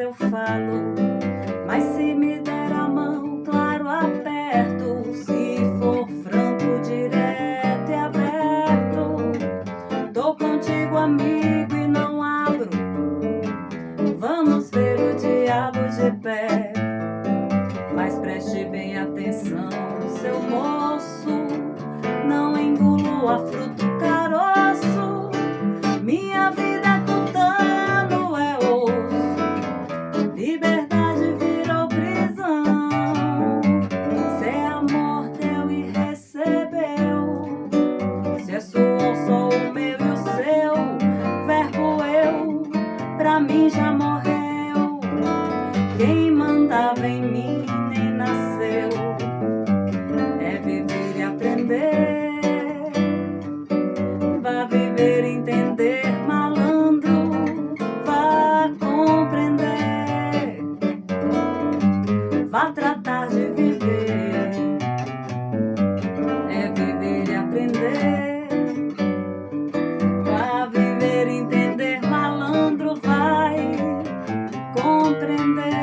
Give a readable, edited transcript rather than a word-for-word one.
eu falo, mas se me der a mão, claro, aperto. Se for franco, direto e aberto, tô contigo, amigo, e não abro. Vamos ver o diabo de pé, mas preste bem atenção, seu moço, não engulo a fruta o caroço. Minha vida é tutano, é osso, liberdade virou prisão. Se é amor deu e recebeu, se é suor só o meu e o seu, verbo eu, pra mim já morreu. Quem mandava em mim nem nasceu, é viver e aprender. Vá viver e entender, malandro, vá compreender. Vá tratar de viver, é viver e aprender. Vá viver e entender, malandro, vai compreender.